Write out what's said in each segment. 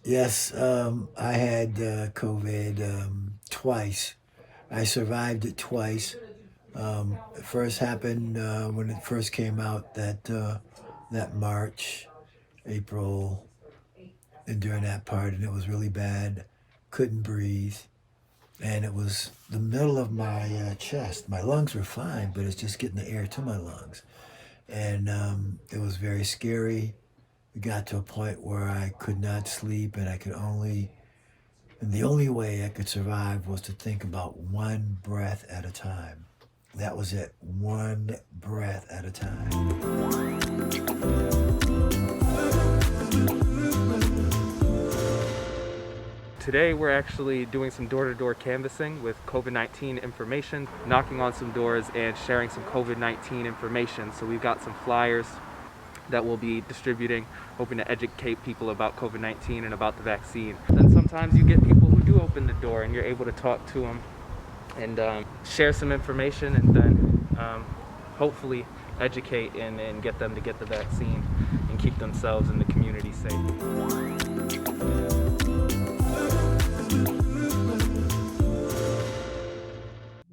Yes, I had COVID twice. I survived it twice. It first happened when it first came out that March, April, and during that part, and it was really bad. Couldn't breathe, and it was the middle of my chest. My lungs were fine, but it's just getting the air to my lungs, and it was very scary. We got to a point where I could not sleep, and and the only way I could survive was to think about one breath at a time. That was it, one breath at a time. Today we're actually doing some door-to-door canvassing with COVID-19 information, knocking on some doors and sharing some COVID-19 information. So we've got some flyers that we'll be distributing, hoping to educate people about COVID-19 and about the vaccine. Then sometimes you get people who do open the door and you're able to talk to them and share some information, and then hopefully educate and get them to get the vaccine and keep themselves and the community safe.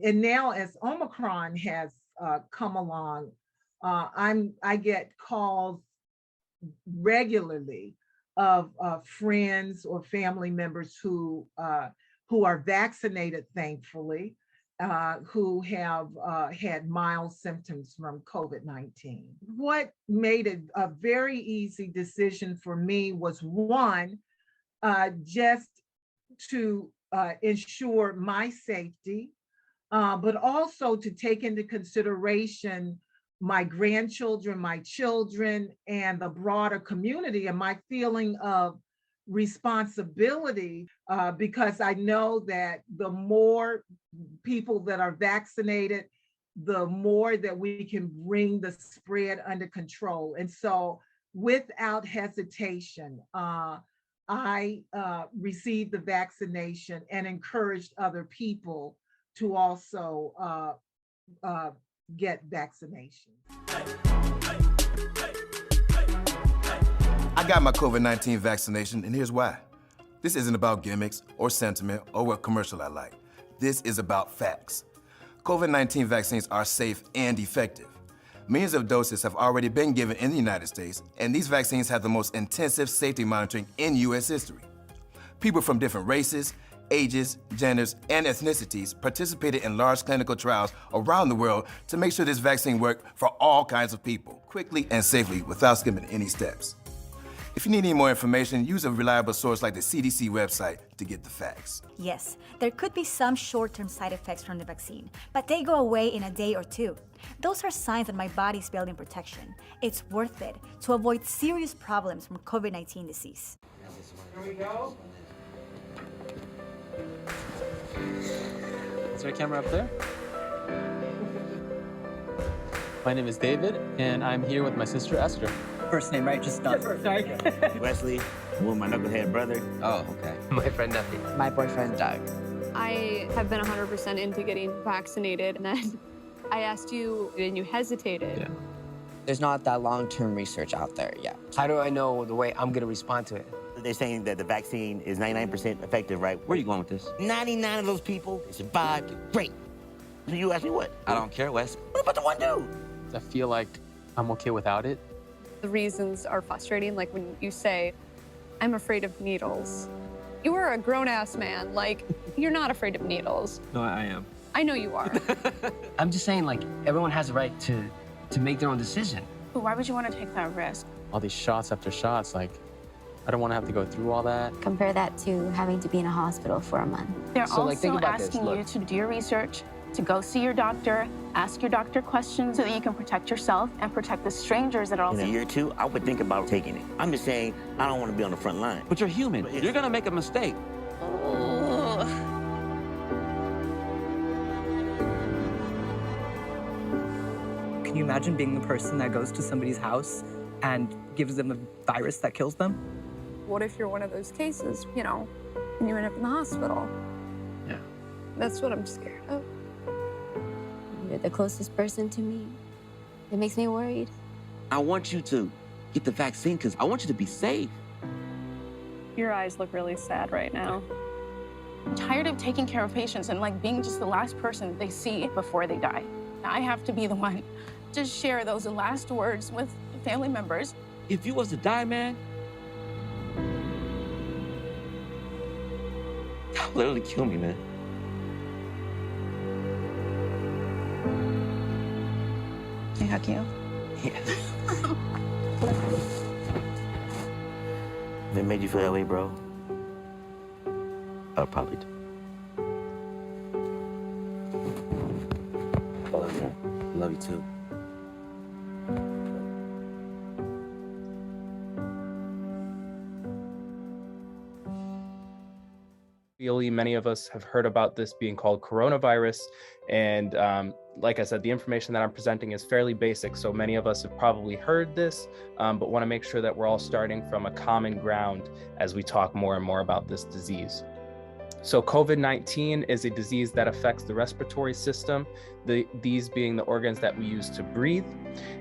And now as Omicron has come along, I get calls regularly of friends or family members who are vaccinated, thankfully, who have had mild symptoms from COVID-19. What made it a very easy decision for me was one, just to ensure my safety, but also to take into consideration my grandchildren, my children, and the broader community, and my feeling of responsibility, because I know that the more people that are vaccinated, the more that we can bring the spread under control. And so, without hesitation, I received the vaccination and encouraged other people to also get vaccinations. I got my COVID-19 vaccination, and here's why. This isn't about gimmicks or sentiment or what commercial I like. This is about facts. COVID-19 vaccines are safe and effective. Millions of doses have already been given in the United States, and these vaccines have the most intensive safety monitoring in U.S. history. People from different races, ages, genders, and ethnicities participated in large clinical trials around the world to make sure this vaccine worked for all kinds of people, quickly and safely without skipping any steps. If you need any more information, use a reliable source like the CDC website to get the facts. Yes, there could be some short-term side effects from the vaccine, but they go away in a day or two. Those are signs that my body's building protection. It's worth it to avoid serious problems from COVID-19 disease. Here we go. Is there a camera up there? My name is David, and I'm here with my sister Esther. First name, right? Just not. Sorry. Wesley, with my knucklehead brother. Oh, okay. My friend Duffy. My boyfriend, Doug. I have been 100% into getting vaccinated, and then I asked you, and you hesitated. Yeah. There's not that long-term research out there yet. How do I know the way I'm gonna respond to it? They're saying that the vaccine is 99% effective, right? Where are you going with this? 99 of those people survived. Great. So you ask me what? I don't care, Wes. What about the one dude? I feel like I'm okay without it. The reasons are frustrating, like when you say, I'm afraid of needles. You are a grown-ass man, like, you're not afraid of needles. No, I am. I know you are. I'm just saying, like, everyone has a right to make their own decision. But why would you want to take that risk? All these shots after shots, like, I don't want to have to go through all that. Compare that to having to be in a hospital for a month. They're So, like, think also about this, asking look. you to do your research, to go see your doctor, ask your doctor questions so that you can protect yourself and protect the strangers that are also... In a year or two, I would think about taking it. I'm just saying, I don't want to be on the front line. But you're human. You're gonna make a mistake. Can you imagine being the person that goes to somebody's house and gives them a virus that kills them? What if you're one of those cases, you know, and you end up in the hospital? Yeah. That's what I'm scared of. You're the closest person to me. It makes me worried. I want you to get the vaccine because I want you to be safe. Your eyes look really sad right now. I'm tired of taking care of patients and like being just the last person they see before they die. I have to be the one to share those last words with family members. If you was to die, man, that would literally kill me, man. Can I hug you? Yeah. If it made you feel that way, bro, I'll probably do. I love you. I love you too. Many of us have heard about this being called coronavirus. And like I said, the information that I'm presenting is fairly basic. So many of us have probably heard this, but want to make sure that we're all starting from a common ground as we talk more and more about this disease. So COVID-19 is a disease that affects the respiratory system, these being the organs that we use to breathe,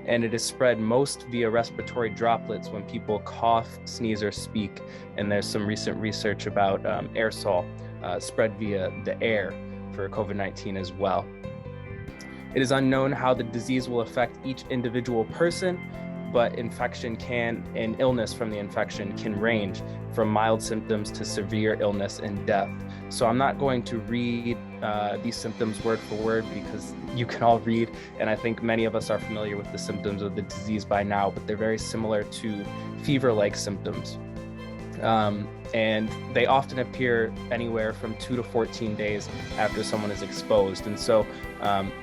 and it is spread most via respiratory droplets when people cough, sneeze, or speak. And there's some recent research about aerosol spread via the air for COVID-19 as well. It is unknown how the disease will affect each individual person, but infection and illness from the infection can range from mild symptoms to severe illness and death. So I'm not going to read these symptoms word for word because you can all read, and I think many of us are familiar with the symptoms of the disease by now, but they're very similar to fever-like symptoms. And they often appear anywhere from 2 to 14 days after someone is exposed. And so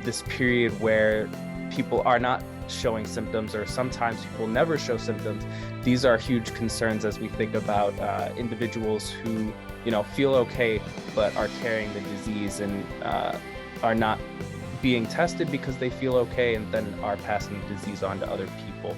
this period where people are not showing symptoms, or sometimes people never show symptoms, these are huge concerns as we think about individuals who feel okay but are carrying the disease and are not being tested because they feel okay and then are passing the disease on to other people.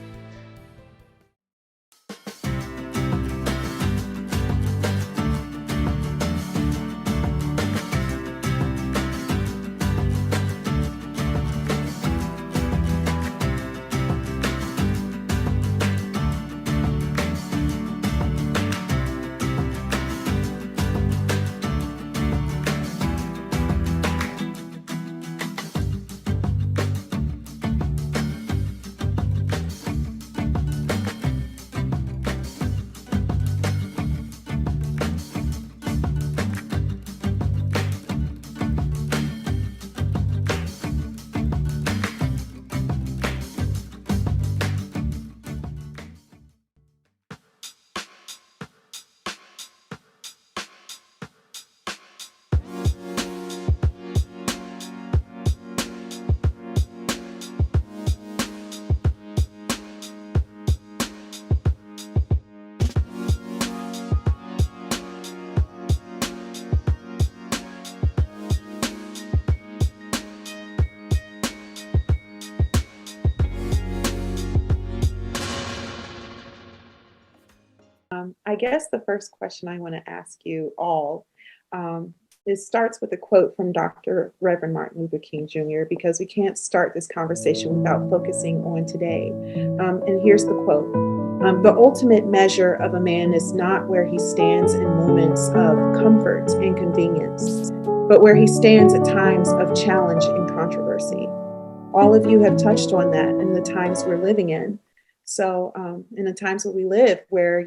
I guess the first question I want to ask you all, it starts with a quote from Dr. Reverend Martin Luther King Jr., because we can't start this conversation without focusing on today. And here's the quote. The ultimate measure of a man is not where he stands in moments of comfort and convenience, but where he stands at times of challenge and controversy. All of you have touched on that in the times we're living in. So in the times that we live where,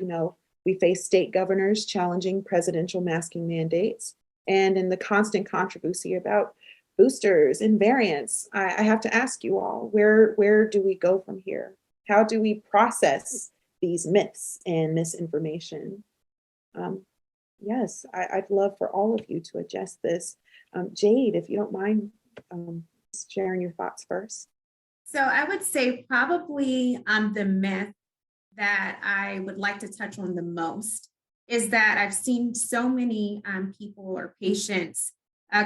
we face state governors challenging presidential masking mandates, and in the constant controversy about boosters and variants, I have to ask you all, where do we go from here? How do we process these myths and misinformation? Yes, I'd love for all of you to address this. Jade, if you don't mind sharing your thoughts first. So I would say probably the myth that I would like to touch on the most is that I've seen so many people or patients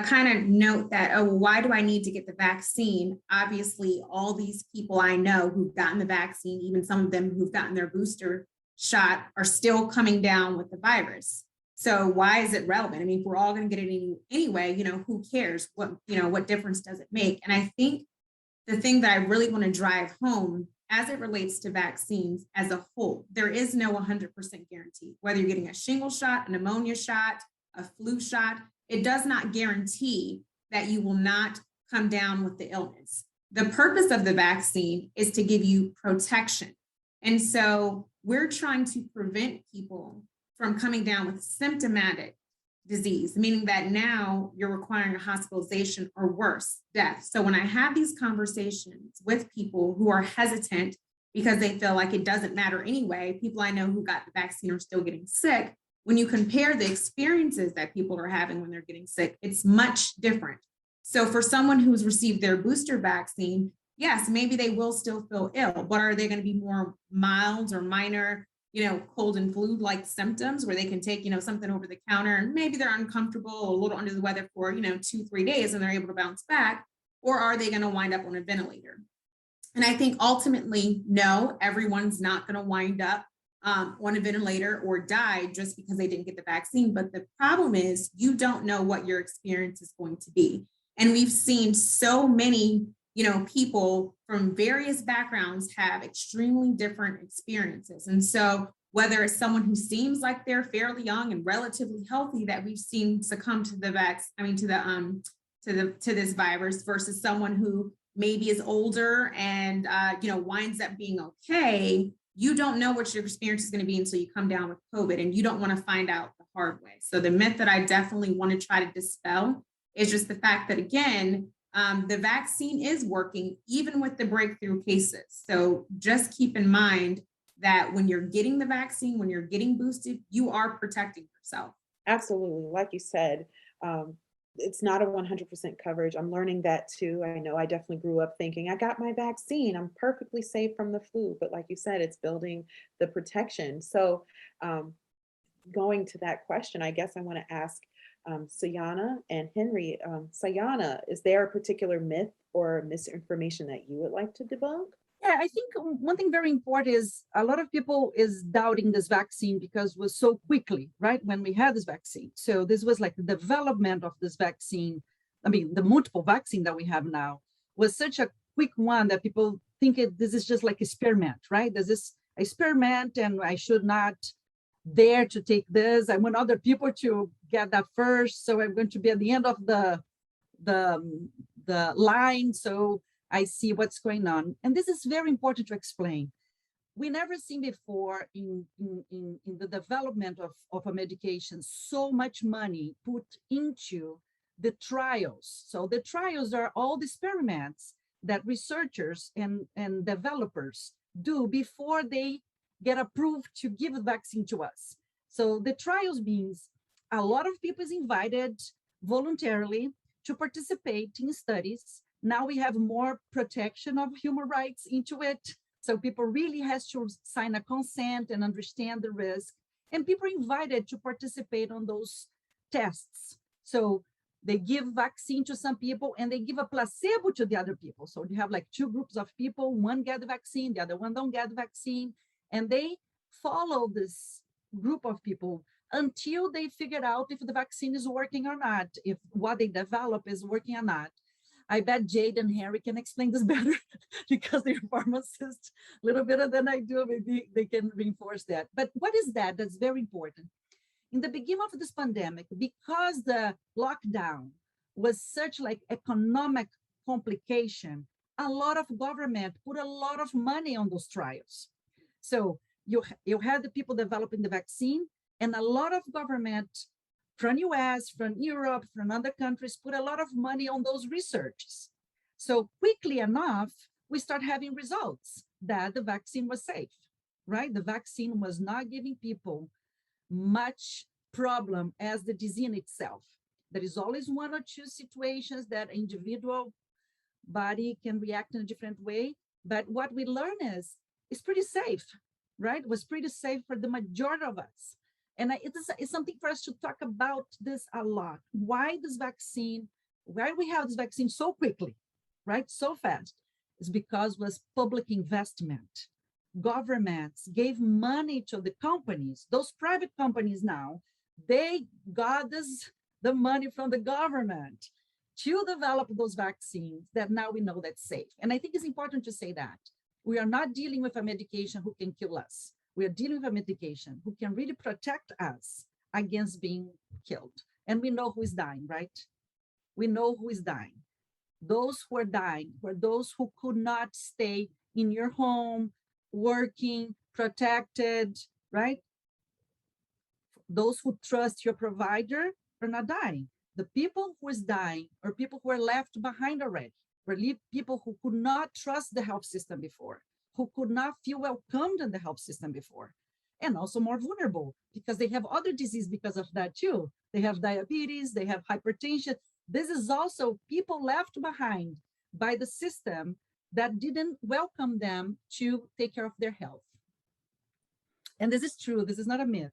kind of note that, oh, why do I need to get the vaccine? Obviously, all these people I know who've gotten the vaccine, even some of them who've gotten their booster shot, are still coming down with the virus. So why is it relevant? I mean, if we're all going to get it anyway, who cares? What difference does it make? And I think the thing that I really want to drive home as it relates to vaccines as a whole. There is no 100% guarantee. Whether you're getting a shingle shot, a pneumonia shot, a flu shot, it does not guarantee that you will not come down with the illness. The purpose of the vaccine is to give you protection. And so we're trying to prevent people from coming down with symptomatic disease, meaning that now you're requiring a hospitalization or worse, death. So when I have these conversations with people who are hesitant because they feel like it doesn't matter anyway, people I know who got the vaccine are still getting sick. When you compare the experiences that people are having when they're getting sick, it's much different. So for someone who's received their booster vaccine, yes, maybe they will still feel ill, but are they going to be more mild or minor, cold and flu-like symptoms where they can take, something over the counter and maybe they're uncomfortable or a little under the weather for, 2-3 days and they're able to bounce back? Or are they going to wind up on a ventilator? And I think ultimately, no, everyone's not going to wind up on a ventilator or die just because they didn't get the vaccine. But the problem is you don't know what your experience is going to be. And we've seen so many, people from various backgrounds have extremely different experiences. And so whether it's someone who seems like they're fairly young and relatively healthy that we've seen succumb to the to this virus versus someone who maybe is older and winds up being okay, you don't know what your experience is going to be until you come down with COVID, and you don't want to find out the hard way. So the myth that I definitely want to try to dispel is just the fact that, again, the vaccine is working even with the breakthrough cases. So just keep in mind that when you're getting the vaccine, when you're getting boosted, you are protecting yourself. Absolutely. Like you said, it's not a 100% coverage. I'm learning that too. I know I definitely grew up thinking I got my vaccine, I'm perfectly safe from the flu. But like you said, it's building the protection. So going to that question, I guess I want to ask Sayana and Henry. Sayana, is there a particular myth or misinformation that you would like to debunk? Yeah, I think one thing very important is a lot of people is doubting this vaccine because it was so quickly, right? When we had this vaccine. So this was like the development of this vaccine. I mean, the multiple vaccine that we have now was such a quick one that people think this is just like experiment, right? This is experiment and I should not dare to take this. I want other people to get that first. So I'm going to be at the end of the line. So I see what's going on. And this is very important to explain. We never seen before in the development of a medication so much money put into the trials. So the trials are all the experiments that researchers and developers do before they get approved to give the vaccine to us. So the trials means a lot of people is invited voluntarily to participate in studies. Now we have more protection of human rights into it. So people really has to sign a consent and understand the risk. And people are invited to participate on those tests. So they give vaccine to some people and they give a placebo to the other people. So you have like two groups of people, one get the vaccine, the other one don't get the vaccine. And they follow this group of people until they figure out if the vaccine is working or not, if what they develop is working or not. I bet Jade and Harry can explain this better because they're pharmacists a little better than I do. Maybe they can reinforce that. But what is that? That's very important. In the beginning of this pandemic, because the lockdown was such like economic complication, a lot of government put a lot of money on those trials. So you had the people developing the vaccine, and a lot of government from US, from Europe, from other countries, put a lot of money on those researches. So quickly enough, we start having results that the vaccine was safe, right? The vaccine was not giving people much problem as the disease itself. There is always one or two situations that individual body can react in a different way. But what we learn is it's pretty safe, right? It was pretty safe for the majority of us. And it's something for us to talk about this a lot. Why this vaccine, why we have this vaccine so quickly, right? So fast. It's because it was public investment. Governments gave money to the companies. Those private companies now, they got the money from the government to develop those vaccines that now we know that's safe. And I think it's important to say that. We are not dealing with a medication who can kill us. We are dealing with a medication who can really protect us against being killed. And we know who is dying, right? We know who is dying. Those who are dying were those who could not stay in your home, working, protected, right? Those who trust your provider are not dying. The people who is dying are people who are left behind already, or people who could not trust the health system before, who could not feel welcomed in the health system before, and also more vulnerable because they have other disease because of that too. They have diabetes, they have hypertension. This is also people left behind by the system that didn't welcome them to take care of their health. And this is true, this is not a myth.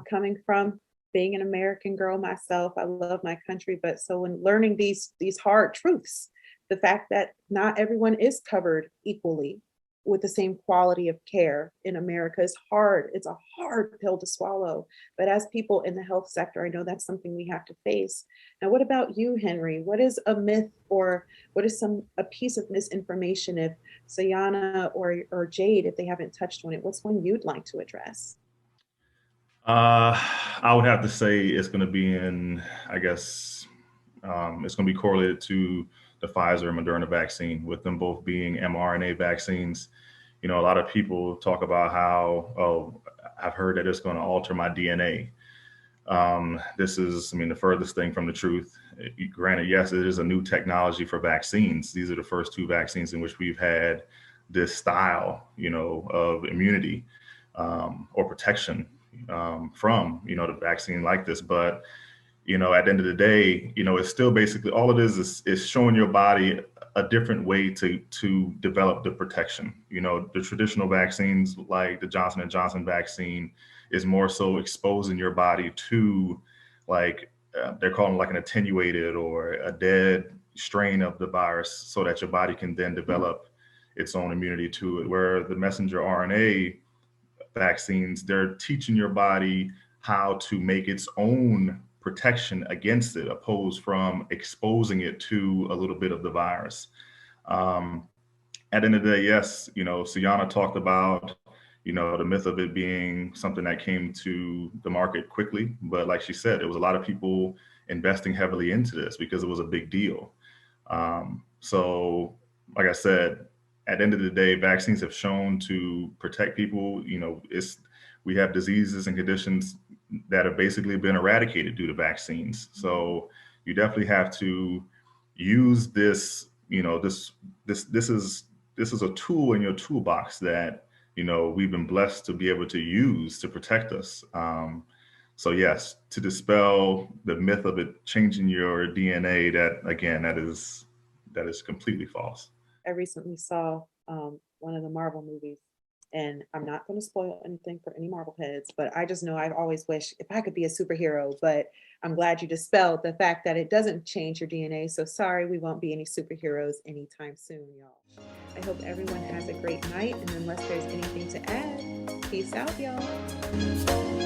Coming from being an American girl myself, I love my country, but so when learning these hard truths, the fact that not everyone is covered equally with the same quality of care in America is hard. It's a hard pill to swallow. But as people in the health sector, I know that's something we have to face. Now, what about you, Henry? What is a myth, or what is a piece of misinformation, if Sayana or Jade, if they haven't touched on it, what's one you'd like to address? I would have to say it's going to be I guess, it's going to be correlated to the Pfizer and Moderna vaccine, with them both being mRNA vaccines. A lot of people talk about how, oh, I've heard that it's going to alter my DNA. This is, the furthest thing from the truth. Granted, yes, it is a new technology for vaccines. These are the first two vaccines in which we've had this style, of immunity or protection from, the vaccine like this. But, at the end of the day, it's still basically all it is showing your body a different way to develop the protection. The traditional vaccines like the Johnson & Johnson vaccine is more so exposing your body to they're calling it like an attenuated or a dead strain of the virus, so that your body can then develop its own immunity to it. Where the messenger RNA vaccines, they're teaching your body how to make its own protection against it, opposed from exposing it to a little bit of the virus. At the end of the day, yes, Sayana talked about, the myth of it being something that came to the market quickly. But like she said, there was a lot of people investing heavily into this because it was a big deal. So like I said, at the end of the day, vaccines have shown to protect people. We have diseases and conditions that have basically been eradicated due to vaccines. So you definitely have to use this. This is a tool in your toolbox that we've been blessed to be able to use to protect us. So yes, to dispel the myth of it changing your DNA, that is completely false. I recently saw one of the Marvel movies, and I'm not going to spoil anything for any Marvel heads, but I just know I've always wished if I could be a superhero, but I'm glad you dispelled the fact that it doesn't change your DNA. So sorry, we won't be any superheroes anytime soon, y'all. I hope everyone has a great night, and unless there's anything to add, peace out, y'all.